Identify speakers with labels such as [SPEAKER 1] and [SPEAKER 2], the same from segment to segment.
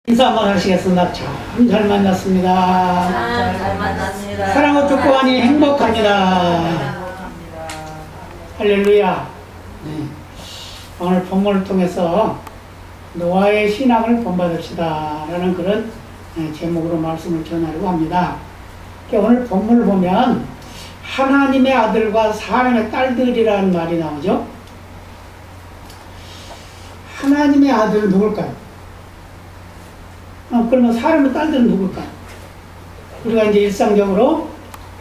[SPEAKER 1] 인사 한번 하시겠습니다. 참 잘 만났습니다.
[SPEAKER 2] 잘 만났습니다.
[SPEAKER 1] 사랑을 듣고 하니 행복합니다. 할렐루야. 네. 오늘 본문을 통해서 노아의 신앙을 본받읍시다 라는 그런 제목으로 말씀을 전하려고 합니다. 오늘 본문을 보면 하나님의 아들과 사람의 딸들이라는 말이 나오죠. 하나님의 아들은 누굴까요? 그러면 사람의 딸들은 누굴까요? 우리가 이제 일상적으로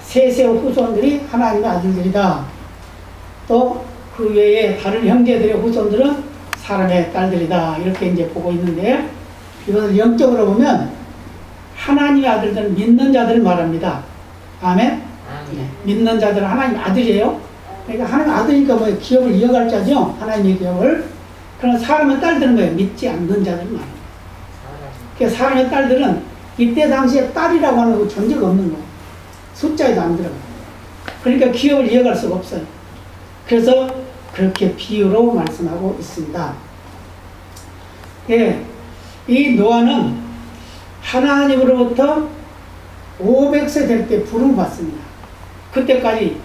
[SPEAKER 1] 세세의 후손들이 하나님의 아들들이다. 또 그 외에 다른 형제들의 후손들은 사람의 딸들이다. 이렇게 이제 보고 있는데, 이것을 영적으로 보면 하나님의 아들들은 믿는 자들을 말합니다. 아멘? 네. 믿는 자들은 하나님의 아들이에요. 그러니까 하나님의 아들이니까 뭐 기업을 이어갈 자죠. 하나님의 기업을. 그러나 사람의 딸들은 뭐예요? 믿지 않는 자들을 말합니다. 그러니까 사람의 딸들은 이때 당시에 딸이라고 하는 거 존재가 없는 거예요. 숫자에도 안 들어가요. 그러니까 기업을 이어갈 수가 없어요. 그래서 그렇게 비유로 말씀하고 있습니다. 예, 이 노아는 하나님으로부터 500세 될 때 부름을 받습니다. 그때까지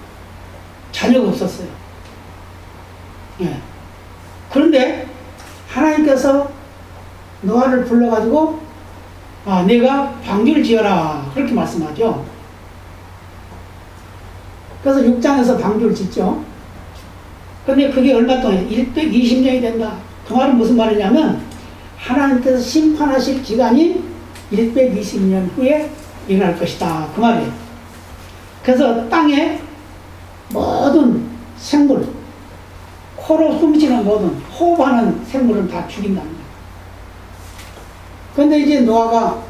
[SPEAKER 1] 자녀가 없었어요. 예. 그런데 하나님께서 노아를 불러가지고 내가 방주를 지어라 그렇게 말씀하죠. 그래서 6장에서 방주를 짓죠. 근데 그게 얼마 동안 120년이 된다. 그 말은 무슨 말이냐면 하나님께서 심판하실 기간이 120년 후에 일어날 것이다. 그 말이에요. 그래서 땅에 모든 생물, 코로 숨쉬는 모든 호흡하는 생물은 다 죽인답니다. 그런데 이제 노아가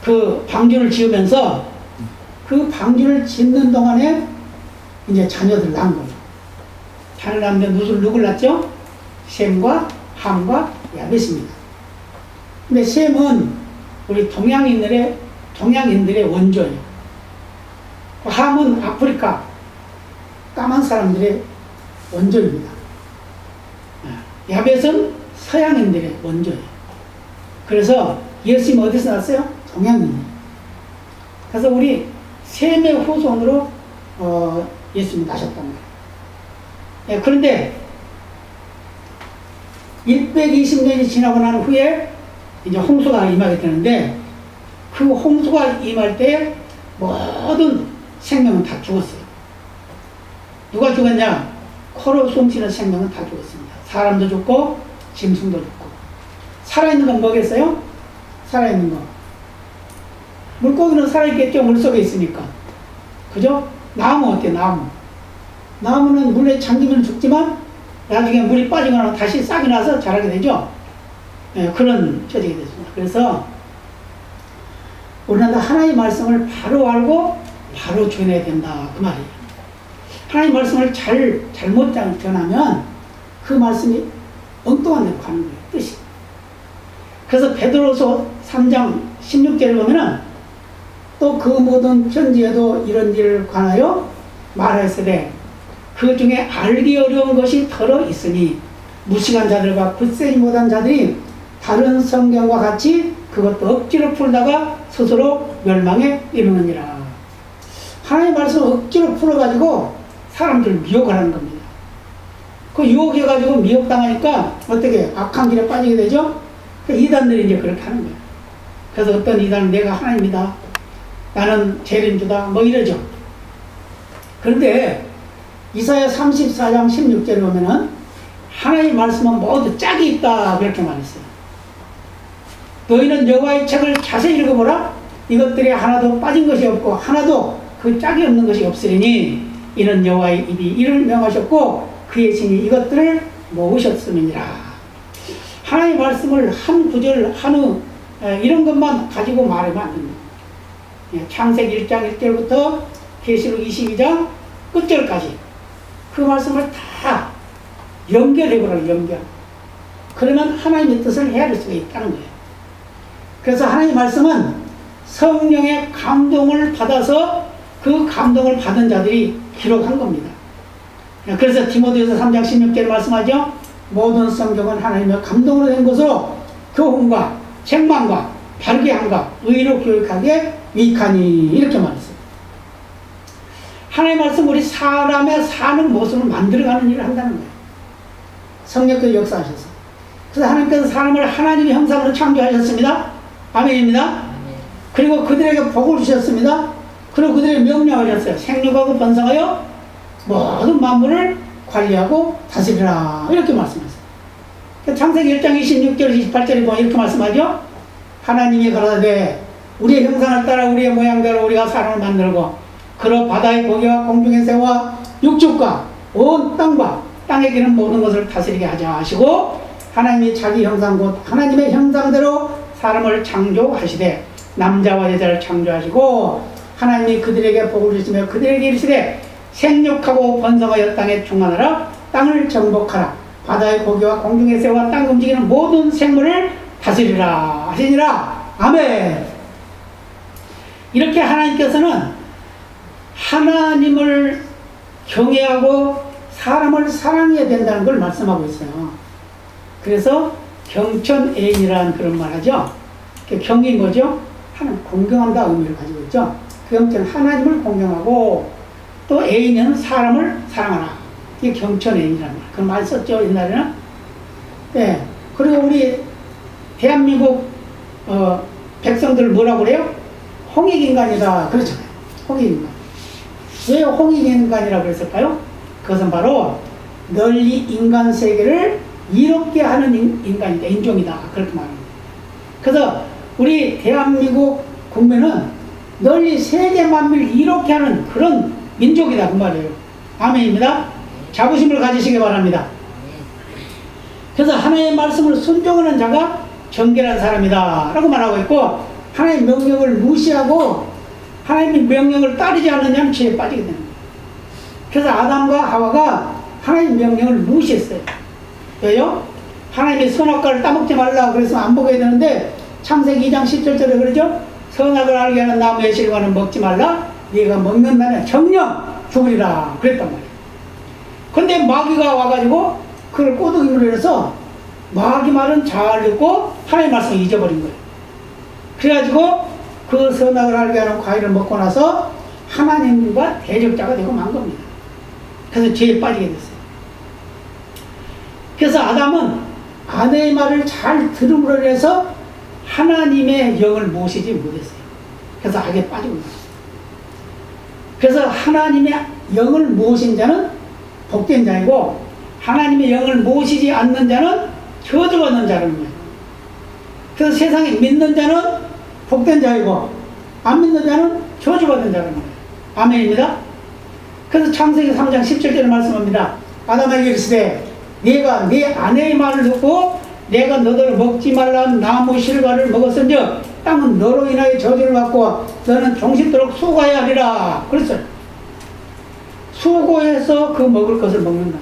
[SPEAKER 1] 그 방주를 지으면서 그 방주를 짓는 동안에 이제 자녀들 낳은 거예요. 자녀를 낳는데 누굴 낳죠? 셈과 함과 야벳입니다. 근데 셈은 우리 동양인들의 원조예요. 함은 아프리카 까만 사람들의 원조입니다. 야벳은 서양인들의 원조예요. 그래서 예수님 어디서 났어요? 동양인이에요. 그래서 우리 셈의 후손으로 예수님이 나셨단 말이에요. 예, 그런데 120년이 지나고 난 후에 이제 홍수가 임하게 되는데, 그 홍수가 임할 때 모든 생명은 다 죽었어요. 누가 죽었냐? 코로 숨쉬는 생명은 다 죽었습니다. 사람도 죽고 짐승도 죽고. 살아있는 건 뭐겠어요? 살아있는 거. 물고기는 살아있겠죠. 물속에 있으니까. 그죠? 나무 어때요? 나무는 물에 잠기면 죽지만 나중에 물이 빠지거나 다시 싹이 나서 자라게 되죠. 네, 그런 처지가 됐습니다. 그래서 우리는 하나님의 말씀을 바로 알고 바로 전해야 된다. 그 말이에요. 하나님의 말씀을 잘못 전하면 그 말씀이 엉뚱한 데로 가는 거예요. 뜻이. 그래서 베드로서 3장 16절을 보면은 또 그 모든 편지에도 이런 일을 관하여 말하였으되 그 중에 알기 어려운 것이 덜어 있으니 무식한 자들과 굳세지 못한 자들이 다른 성경과 같이 그것도 억지로 풀다가 스스로 멸망에 이르느니라. 하나님의 말씀을 억지로 풀어가지고 사람들을 미혹하는 겁니다. 그 유혹해가지고 미혹당하니까 어떻게 악한 길에 빠지게 되죠? 이단들이 이제 그렇게 하는 거예요. 그래서 어떤 이단은 내가 하나님이다, 나는 재림주다, 뭐 이러죠. 그런데 이사야 34장 16절에 보면은 하나님의 말씀은 모두 짝이 있다 그렇게 말했어요. 너희는 여호와의 책을 자세히 읽어보라. 이것들이 하나도 빠진 것이 없고 하나도 그 짝이 없는 것이 없으리니 이는 여호와의 입이 이를 명하셨고 그의 신이 이것들을 모으셨음이니라. 하나님의 말씀을 한 구절 이런 것만 가지고 말하면 안 됩니다. 창세기 1장 1절부터 계시록 22장 끝절까지 그 말씀을 다 연결해보라고 연결. 그러면 하나님의 뜻을 헤아릴 수가 있다는 거예요. 그래서 하나님의 말씀은 성령의 감동을 받아서 그 감동을 받은 자들이 기록한 겁니다. 그래서 디모데후서 3장 16절에 말씀하죠. 모든 성경은 하나님의 감동으로 된 것으로 교훈과 책망과 바르게 함과 의로 교육하게 위익하니 이렇게 말했어요. 하나님의 말씀 우리 사람의 사는 모습을 만들어가는 일을 한다는 거예요. 성령께서 역사하셔서. 그래서 하나님께서 사람을 하나님의 형상으로 창조하셨습니다. 아멘입니다. 그리고 그들에게 복을 주셨습니다. 그리고 그들에게 명령하셨어요. 생육하고 번성하여 모든 만물을 관리하고 다스리라 이렇게 말씀하셨어요. 창세기 1장 26절 28절에 보면 이렇게 말씀하죠. 하나님이 가라사대 우리의 형상을 따라 우리의 모양대로 우리가 사람을 만들고 그로 바다의 고기와 공중의 새와 육축과 온 땅과 땅에 기는 모든 것을 다스리게 하자 하시고 하나님이 자기 형상 곧 하나님의 형상대로 사람을 창조하시되 남자와 여자를 창조하시고 하나님이 그들에게 복을 주시며 그들에게 이르시되 생육하고 번성하여 땅에 충만하라 땅을 정복하라 바다의 고기와 공중의 새와 땅 움직이는 모든 생물을 다스리라 하시니라. 아멘. 이렇게 하나님께서는 하나님을 경외하고 사람을 사랑해야 된다는 걸 말씀하고 있어요. 그래서 경천애인이라는 그런 말 하죠. 경이 뭐죠? 하나님 공경한다 의미를 가지고 있죠. 경천 하나님을 공경하고 또 애인은 사람을 사랑하라. 이게 경천애인이라는 말. 그런 말 썼죠 옛날에는. 네. 그리고 우리 대한민국 백성들 뭐라고 그래요? 홍익인간이다 그러잖아요. 홍익인간. 왜 홍익인간이라고 그랬을까요? 그것은 바로 널리 인간 세계를 이롭게 하는 인간이다. 인종이다. 그렇게 말합니다. 그래서 우리 대한민국 국민은 널리 세계 만민을 이롭게 하는 그런 민족이다. 그 말이에요. 아멘입니다. 자부심을 가지시기 바랍니다. 그래서 하나님의 말씀을 순종하는 자가 정결한 사람이다 라고 말하고 있고 하나님의 명령을 무시하고 하나님의 명령을 따르지 않는 자는 죄에 빠지게 됩니다. 그래서 아담과 하와가 하나님의 명령을 무시했어요. 왜요? 하나님의 선악과를 따먹지 말라 그래서 안 먹어야 되는데 창세기 2장 17절에 그러죠? 선악을 알게 하는 나무의 실과는 먹지 말라 네가 먹는 날에 정령 죽으리라 그랬단 말이에요. 근데 마귀가 와가지고 그걸 꼬드기로 해서 마귀 말은 잘 듣고 하나님의 말씀을 잊어버린 거예요. 그래가지고 그 선악을 알게 하는 과일을 먹고 나서 하나님과 대적자가 되고 만 겁니다. 그래서 죄에 빠지게 됐어요. 그래서 아담은 아내의 말을 잘 들음으로 해서 하나님의 영을 모시지 못했어요. 그래서 악에 빠지고 있었어요. 그래서 하나님의 영을 모신 자는 복된 자이고 하나님의 영을 모시지 않는 자는 저주받는 자라는 거예요. 그래서 세상에 믿는 자는 복된 자이고 안 믿는 자는 저주받는 자라는 거예요. 아멘입니다. 그래서 창세기 3장 17절에 말씀합니다. 아담에게 이르시되 네가 네 아내의 말을 듣고 내가 너더러 먹지 말라는 나무 실과를 먹었은즉 땅은 너로 인하여 저주를 받고 너는 종식도록 수고해야 하리라 그랬어요. 수고해서 그 먹을 것을 먹는다.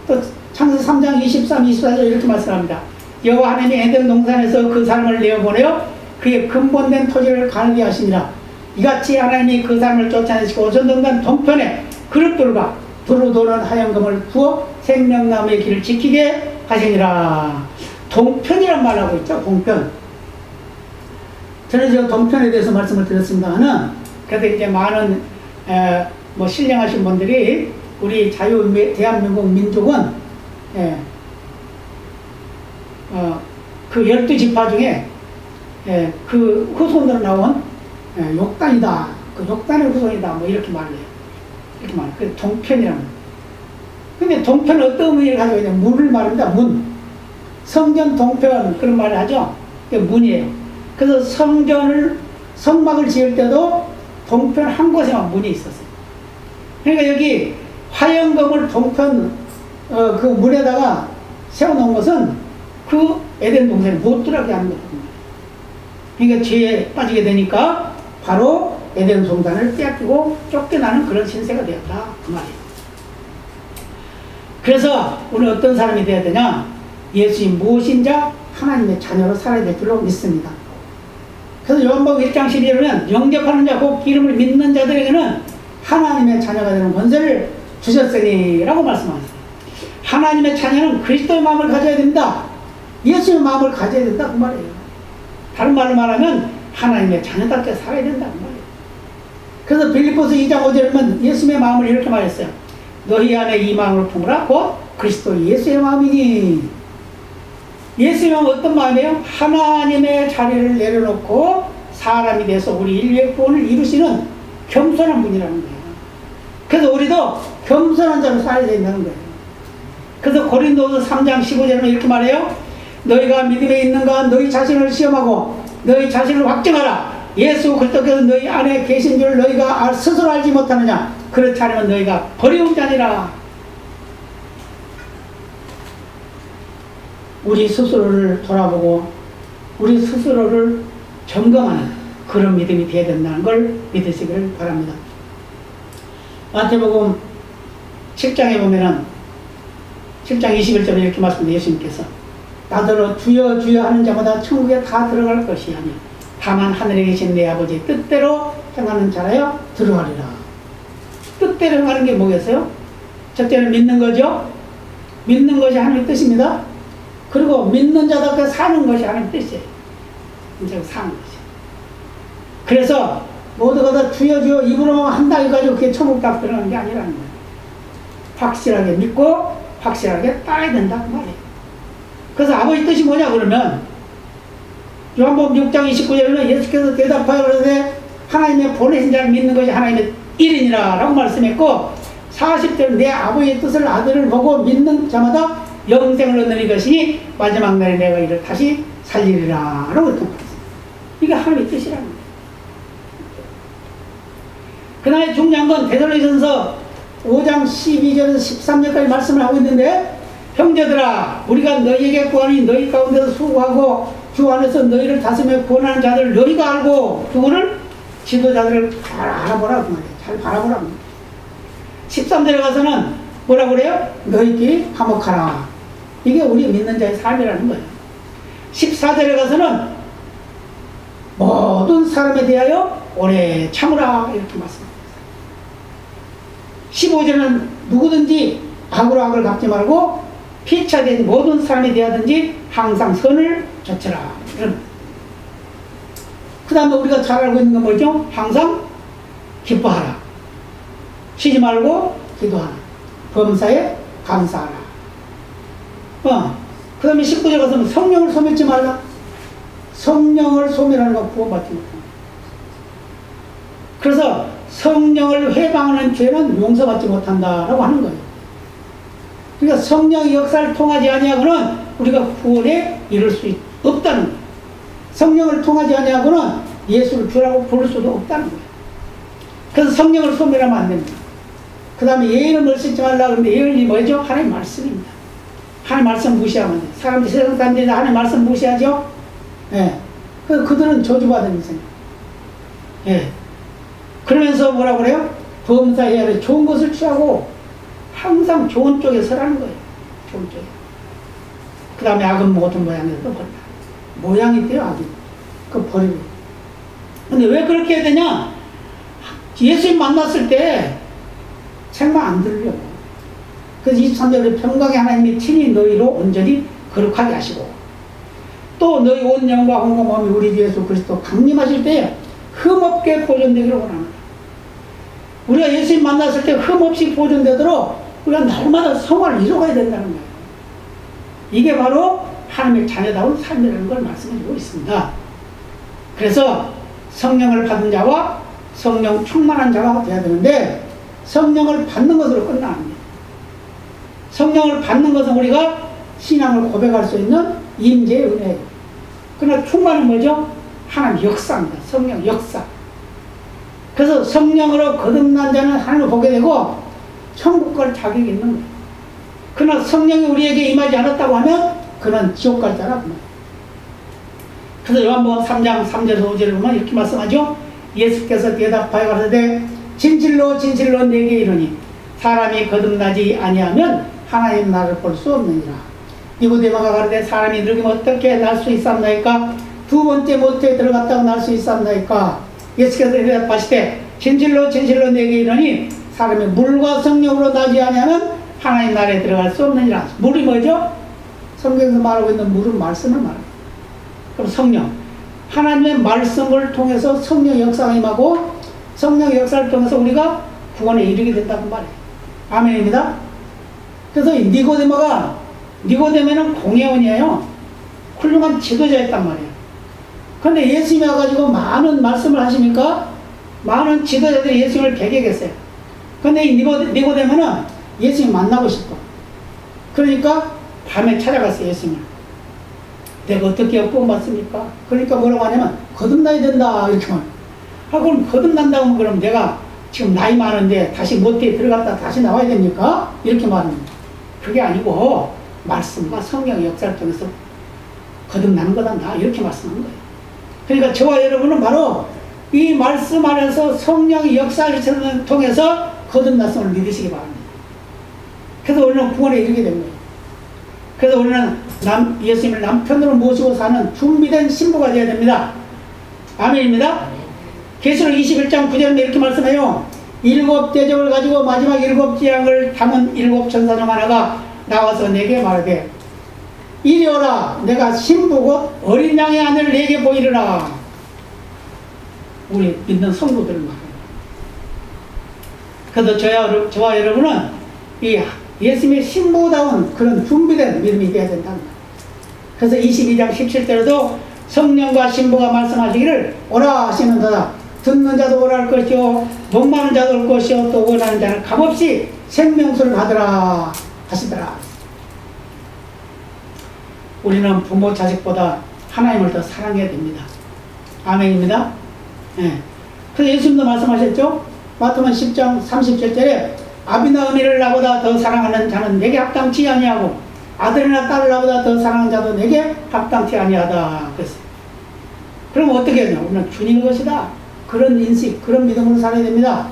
[SPEAKER 1] 또 창세기 3장 23, 24절 이렇게 말씀합니다. 여호와 하나님이 에덴 동산에서 그 사람을 내어보내어 그의 근본된 토지를 가누게 하시니라. 이같이 하나님이 그 사람을 쫓아내시고 오전동산 동편에 그릇들과 두루 도는 하얀금을 부어 생명나무의 길을 지키게 하시니라. 동편이란 말하고 있죠. 동편. 저는 저 동편에 대해서 말씀을 드렸습니다만은 그래도 이제 많은 뭐 신령하신 분들이 우리 대한민국 민족은 그 12지파 중에 그 후손으로 나온 욕단이다. 그 욕단의 후손이다. 뭐 이렇게 말을 해요. 이렇게 말해요. 그 동편이라는 거예요. 근데 동편은 어떤 의미를 가지고 있냐? 문을 말합니다. 문. 성전 동편 그런 말을 하죠. 그게 문이에요. 그래서 성막을 지을 때도 동편 한 곳에만 문이 있었어요. 그러니까 여기 화영검을 동편 그 문에다가 세워놓은 것은 그 에덴 동산에 못 들어가게 하는 거거든요. 그러니까 죄에 빠지게 되니까 바로 에덴 동산을 빼앗기고 쫓겨나는 그런 신세가 되었다 그 말이에요. 그래서 우리 어떤 사람이 되어야 되냐? 예수님 모신 자 하나님의 자녀로 살아야 될 줄로 믿습니다. 그래서 요한복음 1장 12절에는 영접하는 자 곧 이름을 믿는 자들에게는 하나님의 자녀가 되는 권세를 주셨으니 라고 말씀하셨어요. 하나님의 자녀는 그리스도의 마음을 가져야 됩니다. 예수의 마음을 가져야 된다 그 말이에요. 다른 말로 말하면 하나님의 자녀답게 살아야 된다 그 말이에요. 그래서 빌립보서 2장 5절에 보면 예수의 마음을 이렇게 말했어요. 너희 안에 이 마음을 품으라 곧 그리스도 예수의 마음이니. 예수의 마음은 어떤 마음이에요? 하나님의 자리를 내려놓고 사람이 돼서 우리 인류의 구원을 이루시는 겸손한 분이라는 거예요. 그래서 우리도 겸손한 자로 살아야 된다는 거예요. 그래서 고린도서 3장 15절에 이렇게 말해요. 너희가 믿음에 있는가 너희 자신을 시험하고 너희 자신을 확증하라. 예수 그리스도께서 너희 안에 계신 줄 너희가 스스로 알지 못하느냐. 그렇지 않으면 너희가 버리운 자니라. 우리 스스로를 돌아보고 우리 스스로를 점검하는 그런 믿음이 되어야 된다는 걸 믿으시기를 바랍니다. 마태복음 7장에 보면은 7장 21절에 이렇게 말씀해요. 예수님께서 나더러 주여 주여 하는 자마다 천국에 다 들어갈 것이 아니요 다만 하늘에 계신 내 아버지의 뜻대로 행하는 자라야 들어가리라. 뜻대로 행하는 게 뭐겠어요? 첫째는 믿는 거죠. 믿는 것이 하나님의 뜻입니다. 그리고 믿는 자답게 사는 것이 하나님의 뜻이에요. 이제 사는 것이. 그래서 모두가 다 주여 주여 입으로 한다 해가지고 그게 천국 딱 들어가는 게 아니라는 거예요. 확실하게 믿고 확실하게 따라야 된다 그 말이에요. 그래서 아버지 뜻이 뭐냐 그러면 요한복음 6장 29절에는 예수께서 대답하여 그러되 하나님의 보내신 자를 믿는 것이 하나님의 일이니라 라고 말씀했고 40절 내 아버지의 뜻을 아들을 보고 믿는 자마다 영생을 얻는 것이니 마지막 날에 내가 이를 다시 살리리라 라고 이렇게 말했습니다. 이게 하나님의 뜻이라는 거예요. 그 다음에 중요한 건 데살로니가전서 5장 12절에서 13절까지 말씀을 하고 있는데 형제들아 우리가 너희에게 구하니 너희 가운데서 수고하고 주 안에서 너희를 다스리며 구원하는 자들 너희가 알고 누구를? 지도자들을 잘 알아보라 그 말이에요. 잘 바라보라. 13절에 가서는 뭐라고 그래요? 너희끼리 화목하라. 이게 우리 믿는 자의 삶이라는 거예요. 14절에 가서는 모든 사람에 대하여 오래 참으라 이렇게 말씀합니다. 15절은 누구든지 악으로 악을 갚지 말고 피차된 모든 사람에 대하든지 항상 선을 좇으라. 그 다음에 우리가 잘 알고 있는 건 뭐죠? 항상 기뻐하라. 쉬지 말고 기도하라. 범사에 감사하라. 그 다음에 19절 가서는 성령을 소멸치 말라. 성령을 소멸하는 건 구원받지 못합니다. 그래서 성령을 회방하는 죄는 용서받지 못한다라고 하는 거예요. 그러니까 성령의 역사를 통하지 아니하고는 우리가 구원에 이를 수 없다는 거예요. 성령을 통하지 아니하고는 예수를 주라고 부를 수도 없다는 거예요. 그래서 성령을 소멸하면 안 됩니다. 그 다음에 예의를 멀찍지 말라 그러는데 예의는 뭐죠? 하나님 말씀입니다. 하나님 말씀 무시하면 돼요. 사람들이 세상 사람들이 하나님 말씀 무시하죠? 예. 그들은 저주받은 인생. 예. 그러면서 뭐라고 그래요? 범사에 좋은 것을 취하고 항상 좋은 쪽에 서라는 거예요. 좋은 쪽에. 그 다음에 악은 모든 모양에서 버린다. 모양이 돼요, 악이. 그거 버리고. 근데 왜 그렇게 해야 되냐? 예수님 만났을 때 책망 안 들으려고. 그래서 23절에 평강의 하나님이 친히 너희로 온전히 거룩하게 하시고 또 너희 온 영과 혼과 마음이 우리 주 예수 그리스도 강림하실 때 흠없게 보존되기를 원합니다. 우리가 예수님 만났을 때 흠없이 보존되도록 우리가 날마다 성화를 이뤄가야 된다는 거예요. 이게 바로 하나님의 자녀다운 삶이라는 걸 말씀해주고 있습니다. 그래서 성령을 받은 자와 성령 충만한 자가 되어야 되는데 성령을 받는 것으로 끝나갑니다. 성령을 받는 것은 우리가 신앙을 고백할 수 있는 임재의 은혜예요. 그러나 충만은 뭐죠? 하나님 역사입니다. 성령 역사. 그래서 성령으로 거듭난 자는 하나님을 보게 되고 천국 갈 자격이 있는 거예요. 그러나 성령이 우리에게 임하지 않았다고 하면 그는 지옥 갈 자라고 말이에요. 그래서 요한복음 3장 3절에서 5절에 보면 이렇게 말씀하죠. 예수께서 대답하여 가라사대 진실로 진실로 내게 이르니 사람이 거듭나지 아니하면 하나님 나라를 볼 수 없느니라. 니고데모가 가라사대 사람이 늙으면 어떻게 날 수 있사옵나이까? 두 번째 모태에 들어갔다고 날 수 있사옵나이까? 예수께서 대답하시되 진실로 진실로 내게 이르니 사람이 물과 성령으로 나지 아니하면 하나님 나라에 들어갈 수 없느니라. 물이 뭐죠? 성경에서 말하고 있는 물은 말씀을 말합니다. 그럼 성령. 하나님의 말씀을 통해서 성령의 역사가 임하고 성령의 역사를 통해서 우리가 구원에 이르게 된다는 말이에요. 아멘입니다. 그래서 니고데모는 공회원이에요. 훌륭한 지도자였단 말이에요. 그런데 예수님이 와가지고 많은 말씀을 하시니까 많은 지도자들이 예수님을 배격했어요. 그런데 이 니고데모는 예수님 만나고 싶어. 그러니까 밤에 찾아갔어요, 예수님을. 내가 어떻게 구원받습니까? 그러니까 뭐라고 하냐면 거듭나야 된다 이렇게 말. 그럼 거듭난다고 하면 그럼 내가 지금 나이 많은데 다시 모태에 들어갔다 다시 나와야 됩니까? 이렇게 말합니다. 그게 아니고 말씀과 성령의 역사를 통해서 거듭나는 거다 이렇게 말씀하는 거예요. 그러니까 저와 여러분은 바로 이 말씀 안에서 성령의 역사를 통해서 거듭났음을 믿으시기 바랍니다. 그래서 우리는 구원에 이르게 된 거예요. 그래서 우리는 예수님을 남편으로 모시고 사는 준비된 신부가 되어야 됩니다. 아멘입니다. 계시록 21장 9절에 이렇게 말씀해요. 7 대접을 가지고 마지막 7 재앙을 담은 7 천사 중 하나가 나와서 내게 말하되 이리 오라. 내가 신부 곧 어린 양의 아내를 내게 보이리라. 우리 믿는 성도들을 말합니다. 그래서 저와 여러분은 이 예수님의 신부다운 그런 준비된 믿음이 되어야 된다. 그래서 22장 17절에도 성령과 신부가 말씀하시기를 오라 하시는도다. 듣는 자도 오라 할 것이요 목마른 자도 올 것이요 또 원하는 자는 값없이 생명수를 받으라 하시더라. 우리는 부모 자식보다 하나님을 더 사랑해야 됩니다. 아멘입니다. 네. 그래서 예수님도 말씀하셨죠. 마태복음 10장 37절에 아비나 어미를 나보다 더 사랑하는 자는 내게 합당치 아니하고 아들이나 딸을 나보다 더 사랑하는 자도 내게 합당치 아니하다 그랬어요. 그럼 어떻게 해야 되냐? 우리는 주님의 것이다. 그런 인식, 그런 믿음으로 살아야 됩니다.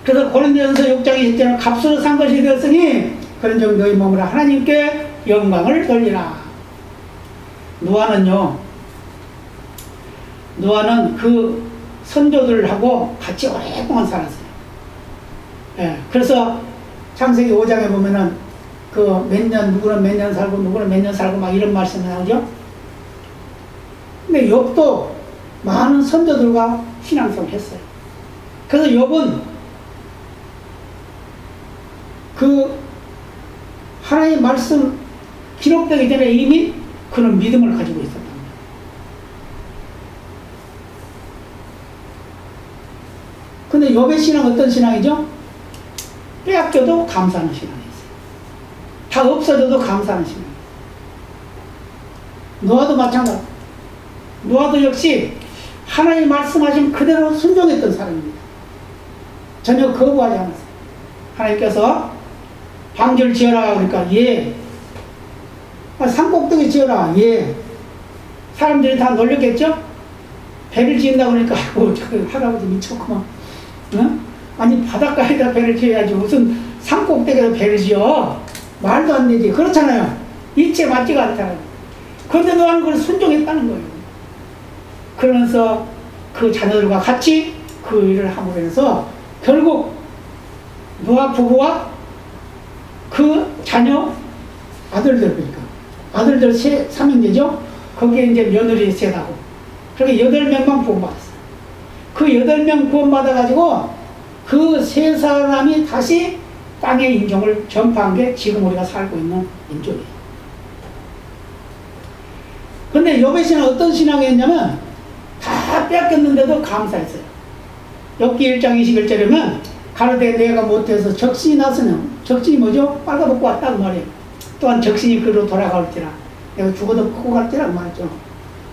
[SPEAKER 1] 그래서 고린도전서 6장 20절은 값으로 산 것이 되었으니 그런즉 너희 몸으로 하나님께 영광을 돌리라. 노아는 그 선조들하고 같이 오랫동안 살았어요. 예, 그래서 창세기 5장에 보면은 그 누구는 몇 년 살고 누구는 몇 년 살고 막 이런 말씀이 나오죠. 근데 욥도 많은 선조들과 신앙생활을 했어요. 그래서 욥은 그 하나님의 말씀 기록되기 전에 이미 그런 믿음을 가지고 있었단 말이에요. 근데 욥의 신앙은 어떤 신앙이죠? 빼앗겨도 감사하는 신앙이었어요. 다 없어져도 감사하는 신앙이었어요. 노아도 마찬가지. 노아도 역시 하나님 말씀하신 그대로 순종했던 사람입니다. 전혀 거부하지 않았어요. 하나님께서 방주를 지어라 그러니까 예. 산꼭대기 지어라 예. 사람들이 다 놀렸겠죠? 배를 지은다고 그러니까 아이고 저 할아버지 미쳤구만. 응? 아니 바닷가에다 배를 지어야지 무슨 산꼭대기에다 배를 지어. 말도 안 되지. 그렇잖아요. 이치에 맞지가 않잖아요. 그런데 노아는 그걸 순종했다는 거예요. 그러면서 그 자녀들과 같이 그 일을 함으로 해서 결국 노아 부부와 그 자녀 아들들 그러니까 아들들 3형제죠. 거기에 이제 며느리 셋하고 그렇게 8명만 구원받았어요. 그 8명 구원받아가지고 그 3사람이 다시 땅의 인종을 전파한 게 지금 우리가 살고 있는 인종이에요. 근데 욥의 신앙은 어떤 신앙이었냐면 다 뺏겼는데도 감사했어요. 욥기 1장 21절에는 가로되 내가 못해서 적신이 났으면 적신이 뭐죠? 빨가벗고 왔다고 말이에요. 또한 적신이 그로 돌아갈지라 내가 죽어도 크고 갈지라 말했죠.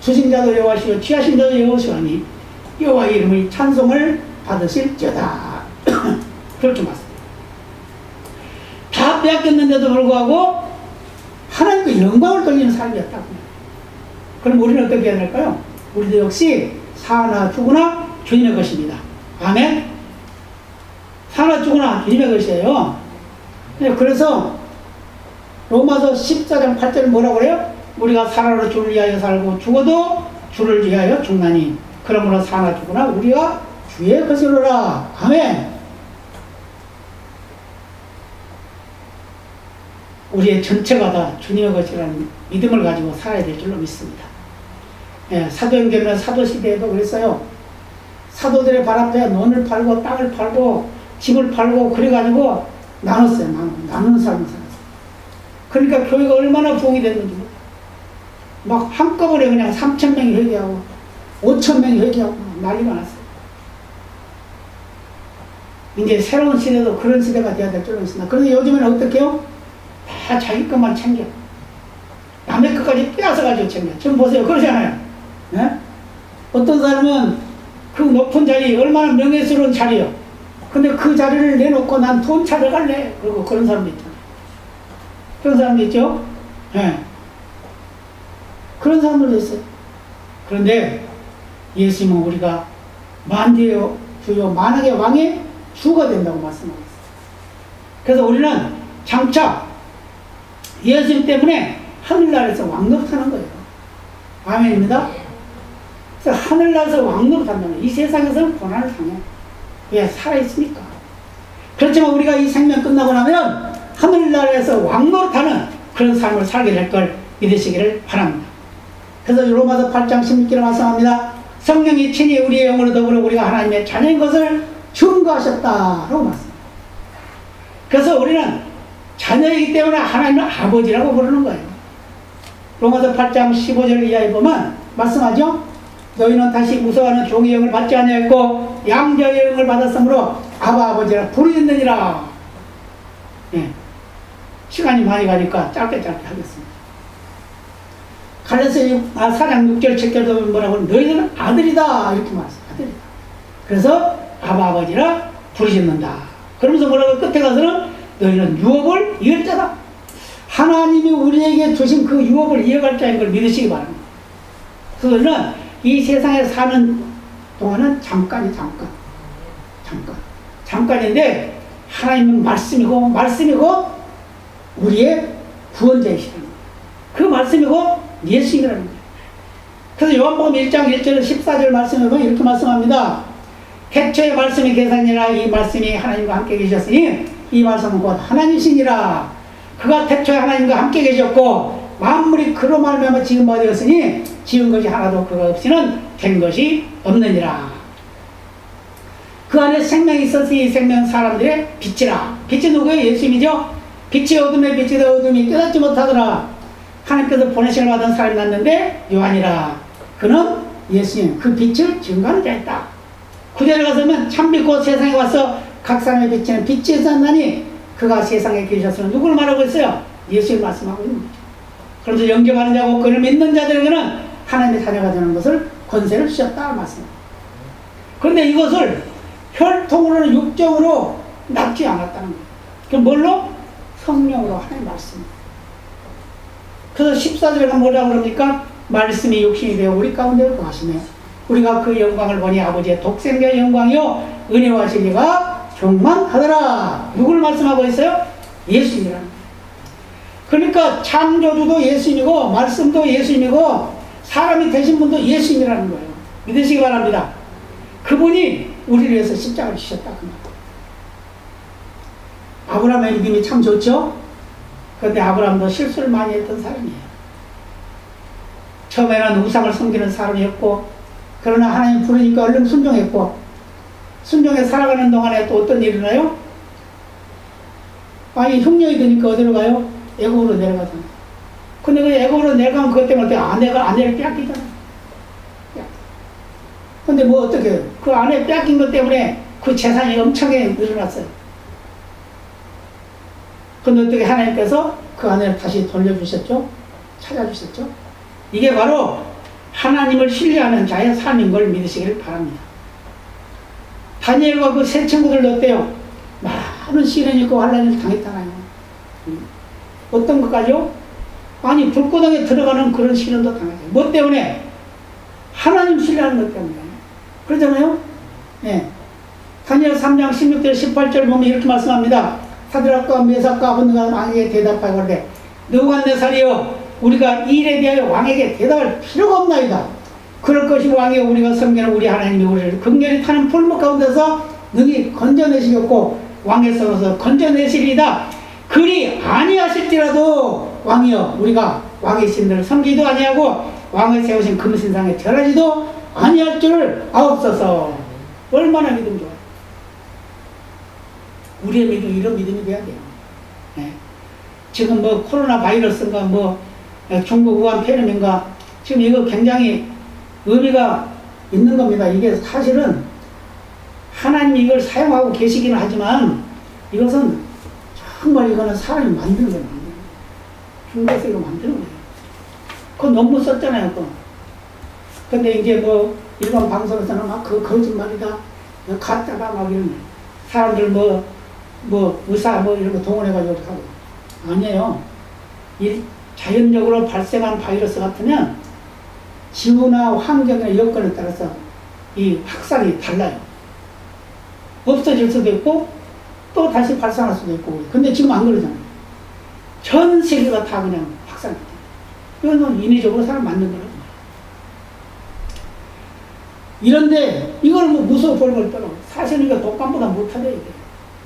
[SPEAKER 1] 주신자도 여호와시오 취하신 자도 여호와시오니 여호와의 이름의 찬송을 받으실지어다. 그렇게 말씀합니다. 다 빼앗겼는데도 불구하고 하나님께 영광을 돌리는 삶이었다고. 그럼 우리는 어떻게 해야 될까요? 우리도 역시 사나 죽으나 주님의 것입니다. 아멘? 사나 죽으나 주님의 것이에요. 그래서 로마서 14장 8절에 뭐라고 그래요? 우리가 살아로 주를 위하여 살고 죽어도 주를 위하여 죽나니 그러므로 사나 죽으나 우리가 주의 것이로라. 아멘. 우리의 전체가 다 주님의 것이라는 믿음을 가지고 살아야 될 줄로 믿습니다. 예, 사도행전은 사도시대에도 그랬어요. 사도들의 바람대에 논을 팔고 땅을 팔고 집을 팔고 그래가지고 나눴어요. 나누는 삶을 살았어요. 그러니까 교회가 얼마나 부흥이 됐는지 막 한꺼번에 그냥 3,000명이 회개하고 5,000명이 회개하고 난리가 났어요. 이제 새로운 시대도 그런 시대가 돼야 될 줄로 믿습니다. 그런데 요즘에는 어떻게 해요? 다 자기 것만 챙겨. 남의 것까지 빼앗아가지고 챙겨. 지금 보세요. 그러잖아요. 네? 어떤 사람은 그 높은 자리, 얼마나 명예스러운 자리요. 근데 그 자리를 내놓고 난 돈 찾아갈래. 그리고 그런 사람도 있잖아요. 그런 사람도 있죠? 네. 그런 사람들도 있어요. 그런데 예수님은 우리가 만주의 주요 만왕의 왕의 주가 된다고 말씀하고 있어요. 그래서 우리는 장차 예수님 때문에 하늘나라에서 왕노릇하는 거예요. 아멘입니다. 그래서 하늘나라에서 왕노릇한다는 거예요. 이 세상에서는 고난을 당해요. 왜? 살아있으니까. 그렇지만 우리가 이 생명 끝나고 나면 하늘나라에서 왕노릇하는 그런 삶을 살게 될 걸 믿으시기를 바랍니다. 그래서 로마서 8장 16절에 말씀합니다. 성령이 친히 우리의 영으로 더불어 우리가 하나님의 자녀인 것을 증거하셨다라고 말씀합니다. 그래서 우리는 자녀이기 때문에 하나님은 아버지라고 부르는 거예요. 로마서 8장 15절 이하에 보면 말씀하죠. 너희는 다시 무서워하는 종의 영을 받지 아니하였고 양자의 영을 받았으므로 아바 아버지라 부르짖느니라. 예. 시간이 많이 가니까 짧게 하겠습니다. 갈라디아서 4장 6절 7절도 보면 뭐라고 너희는 아들이다 이렇게 말했어요. 아들이다. 그래서 아바 아버지라 부르짖는다. 그러면서 뭐라고 끝에 가서는 너희는 유업을 이을 자다. 하나님이 우리에게 주신 그 유업을 이어갈 자인 걸 믿으시기 바랍니다. 그래서 우리는 이 세상에 사는 동안은 잠깐인데 하나님은 말씀이고 우리의 구원자이시라는 거예요. 그 말씀이고 예수님이라는 거예요. 그래서 요한복음 1장 1절 14절 말씀에 보면 이렇게 말씀합니다. 태초의 말씀이 계산이라 이 말씀이 하나님과 함께 계셨으니 이 말씀은 곧 하나님이시니라. 그가 태초에 하나님과 함께 계셨고 만물이 그로 말미암아 지은 바 되었으니 지은 것이 하나도 그가 없이는 된 것이 없느니라. 그 안에 생명이 있었으니 이 생명 사람들의 빛이라. 빛이 누구예요? 예수님이죠. 빛이 어둠에 빛이 되어 어둠이 깨닫지 못하더라. 하나님께서 보내심을 받은 사람이 났는데 요한이라. 그는 예수님 그 빛을 증거하는 자였다. 구절에 가서면 참빛 곧 세상에 와서 각 사람의 빛이는 빛이 있었나니 그가 세상에 계셨으면 누구를 말하고 있어요? 예수를 말씀하고 있는 거죠. 그래서 영접하는 자고 그를 믿는 자들에게는 하나님의 자녀가 되는 것을 권세를 주셨다 말씀합니다. 그런데 이것을 혈통으로는 육정으로 낳지 않았다는 거예요. 그럼 뭘로? 성령으로 하나님 말씀. 그래서 14절에 뭐라고 그럽니까? 말씀이 육신이 되어 우리 가운데 거하시네. 우리가 그 영광을 보니 아버지의 독생자의 영광이요 은혜와 진리가 충만하더라. 누구를 말씀하고 있어요? 예수님이라는 거예요. 그러니까 창조주도 예수님이고 말씀도 예수님이고 사람이 되신 분도 예수님이라는 거예요. 믿으시기 바랍니다. 그분이 우리를 위해서 십자가를 지셨다. 아브라함의 믿음이 참 좋죠? 그런데 아브라함도 실수를 많이 했던 사람이에요. 처음에는 우상을 섬기는 사람이었고 그러나 하나님 부르니까 얼른 순종했고 순종해 살아가는 동안에 또 어떤 일이 일어나요? 아니 흉년이 드니까 어디로 가요? 애국으로 내려가잖아요. 근데 그 애국으로 내려가면 그것 때문에 아내를 빼앗기잖아요. 근데 뭐 어떻게 해요? 그 아내 빼앗긴 것 때문에 그 재산이 엄청나게 늘어났어요. 근데 어떻게 하나님께서 그 아내를 다시 돌려주셨죠? 찾아주셨죠? 이게 바로 하나님을 신뢰하는 자의 삶인 걸 믿으시길 바랍니다. 다니엘과 그 세 친구들도 어때요? 많은 시련이 있고 환난을 당했잖아요. 어떤 것까지요? 아니 불구덩이에 들어가는 그런 시련도 당하죠. 뭐 때문에? 하나님 신뢰하는 것 때문에. 그러잖아요? 예. 다니엘 3장 16절 18절 보면 이렇게 말씀합니다. 사드락과 메삭과 아벳네고가 왕에게 대답하고 그러되 느부갓네살이여 우리가 이 일에 대하여 왕에게 대답할 필요가 없나이다. 그럴 것이 왕이여 우리가 섬기는 우리 하나님이 우리를 극렬히 타는 풀무 가운데서 능히 건져내시겠고 왕의 손에서 건져내시리이다. 그리 아니하실지라도 왕이여 우리가 왕의 신들을 섬기도 아니하고 왕을 세우신 금신상에 절하지도 아니할 줄 아옵소서. 얼마나 믿음 좋아요. 우리의 믿음 이런 믿음이 돼야 돼요. 네. 지금 뭐 코로나 바이러스인가 뭐 중국 우한 폐렴인가 지금 이거 굉장히 의미가 있는 겁니다. 이게 사실은 하나님이 이걸 사용하고 계시기는 하지만 이것은 정말 이거는 사람이 만드는 거예요. 중국에서 이거 만드는 거예요. 그거 논문 썼잖아요. 그거. 근데 이제 뭐 일반 방송에서는 막 그 거짓말이다, 가짜다 막 이런 사람들 뭐 의사 뭐 이런 거 동원해가지고 하고 아니에요. 이 자연적으로 발생한 바이러스 같으면 지구나 환경의 여건에 따라서 이 확산이 달라요. 없어질 수도 있고 또 다시 발생할 수도 있고. 근데 지금 안 그러잖아요. 전 세계가 다 그냥 확산이 돼요. 이건 인위적으로 사람 만든 거라고. 이런데 이걸 뭐 무서워 보는 걸 떠나 사실 이거 독감보다 못하대 이게.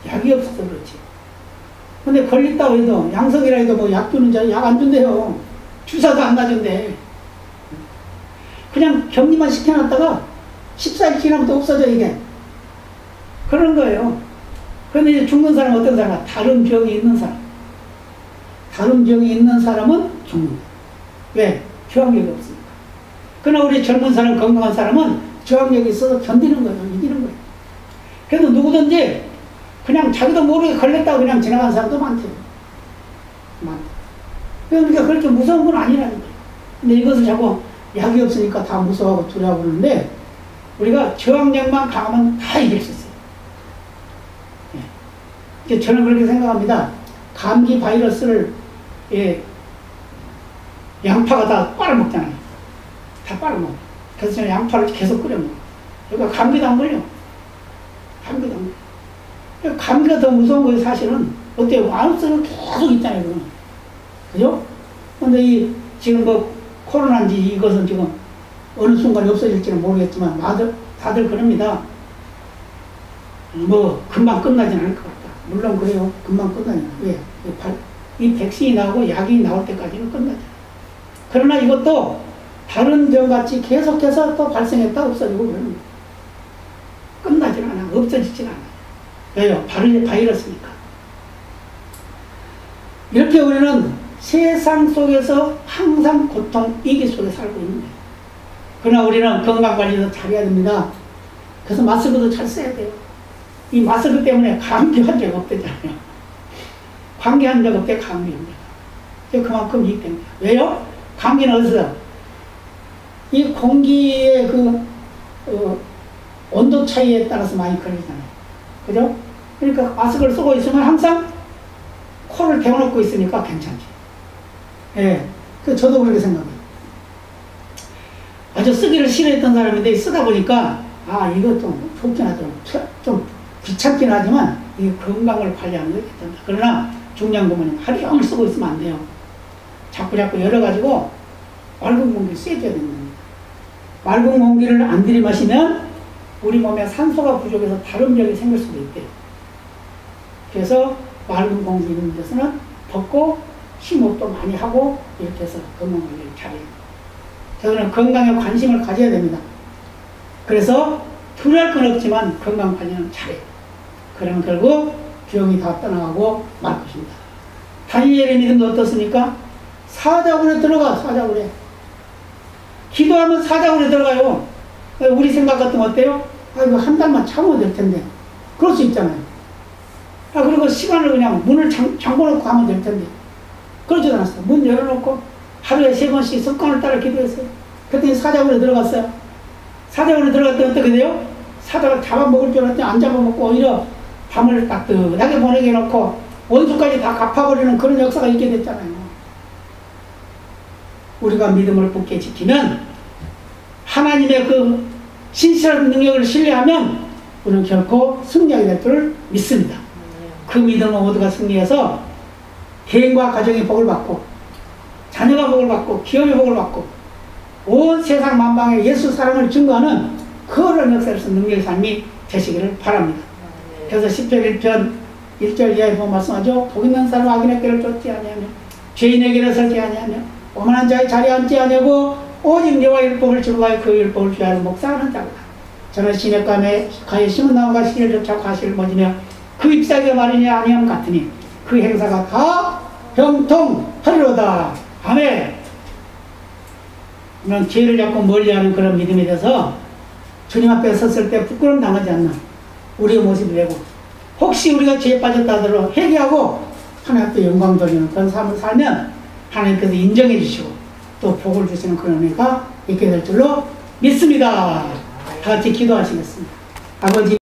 [SPEAKER 1] 약이 없어서 그렇지. 근데 걸렸다고 해도 양성이라 해도 뭐 약 주는 자 약 안 준대요. 주사도 안 놔준대. 그냥 격리만 시켜놨다가 14일 지나면 없어져 이게. 그런 거예요. 그런데 이제 죽는 사람은 어떤 사람? 다른 병이 있는 사람. 다른 병이 있는 사람은 죽는 거예요. 왜? 저항력이 없으니까. 그러나 우리 젊은 사람, 건강한 사람은 저항력이 있어서 견디는 거예요. 이기는 거예요. 그래도 누구든지 그냥 자기도 모르게 걸렸다고 그냥 지나가는 사람도 많대요. 많대. 그러니까 그렇게 무서운 건 아니라는 거예요. 근데 이것을 자꾸 약이 없으니까 다 무서워하고 두려워 그러는데 우리가 저항력만 강하면 다 이길 수 있어요. 예. 저는 그렇게 생각합니다. 감기 바이러스를 양파가 다 빨아먹잖아요. 다 빨아먹어. 그래서 저는 양파를 계속 끓여 먹어. 그러니까 감기도 안 걸려. 감기도 안 걸려. 감기가 더 무서운 거예요, 사실은. 어때요? 암수는 계속 있잖아요, 그건. 그죠? 근데 지금 뭐, 코로나인지 이것은 지금 어느 순간에 없어질지는 모르겠지만, 다들 그럽니다. 뭐, 금방 끝나진 않을 것 같다. 물론 그래요. 금방 끝나냐. 왜? 이 백신이 나오고 약이 나올 때까지는 끝나죠. 그러나 이것도 다른 병같이 계속해서 또 발생했다 없어지고 그러는 거예요. 끝나진 않아. 없어지진 않아요. 왜요? 바이러스니까. 이렇게 우리는 세상 속에서 항상 고통, 위기 속에 살고 있는 거예요. 그러나 우리는 건강관리도 잘해야 됩니다. 그래서 마스크도 잘 써야 돼요. 이 마스크 때문에 감기 한 적 없대잖아요. 감기 한 적 없대, 감기 한 적. 그만큼 이익 됩니다. 왜요? 감기는 어디서? 이 공기의 온도 차이에 따라서 많이 걸리잖아요. 그죠? 그러니까 마스크를 쓰고 있으면 항상 코를 대어놓고 있으니까 괜찮지. 예. 저도 그렇게 생각해요. 아주 쓰기를 싫어했던 사람인데 쓰다 보니까, 이거 좀 좋긴 하죠. 좀 귀찮긴 하지만, 이 건강을 관리하는 게 괜찮다. 그러나 중요한 거는 하루 종일 쓰고 있으면 안 돼요. 자꾸 열어가지고 맑은 공기를 쐬줘야 됩니다. 맑은 공기를 안 들이마시면 우리 몸에 산소가 부족해서 다른 병이 생길 수도 있대요. 그래서 맑은 공기 있는 데서는 걷고 심호흡도 많이 하고 이렇게 해서 건강관리를 잘해요. 저는 건강에 관심을 가져야 됩니다. 그래서 두려울 건 없지만 건강관리는 잘해요. 그러면 결국 병이 다 떠나가고 말 것입니다. 다니엘의 믿음도 어떻습니까? 사자굴에 들어가. 사자굴에. 기도하면 사자굴에 들어가요. 우리 생각 같으면 어때요? 이거 한 달만 참으면 될 텐데. 그럴 수 있잖아요. 그리고 시간을 그냥 문을 잠궈놓고 하면 될 텐데. 그러지도 않았어요. 문 열어놓고 하루에 3번씩 습관을 따라 기도했어요. 그랬더니 사자굴에 들어갔어요. 사자굴에 들어갔더니 어떻게 돼요? 사자가 잡아먹을 줄 알았더니 안 잡아먹고 오히려 밤을 따뜻하게 보내게 해놓고 원수까지 다 갚아버리는 그런 역사가 있게 됐잖아요. 우리가 믿음을 굳게 지키면 하나님의 그 신실한 능력을 신뢰하면 우리는 결코 승리하게 될 줄 믿습니다. 그 믿음은 모두가 승리해서 개인과 가정의 복을 받고 자녀가 복을 받고 기업의 복을 받고 온 세상 만방에 예수 사랑을 증거하는 그런 역사에서 능력의 삶이 되시기를 바랍니다. 그래서 10편 1편 1절 이하에 보면 말씀하죠. 복 있는 사람 악인에게를 쫓지 아니하며 죄인에게를 설지 아니하며 오만한 자의 자리에 앉지 아니하고 오직 여호와의 율법을 지키고 그 율법을 주하는 목사하는 자구나. 저는 시냇가에 심은 나무가 시기를 쫓아 가시를 뻗으며 그 잎사귀가 마르지 아니함 같으니 그 행사가 다 형통하리로다. 아멘. 그런 죄를 잡고 멀리하는 그런 믿음에 대해서 주님 앞에 섰을 때 부끄러움 당하지 않는 우리의 모습이 되고, 혹시 우리가 죄에 빠졌다 하더라도 회개하고 하나님 앞에 영광 돌리는 그런 삶을 살면 하나님께서 인정해 주시고 또 복을 주시는 그런 은혜가 있게 될 줄로 믿습니다. 다 같이 기도하시겠습니다. 아버지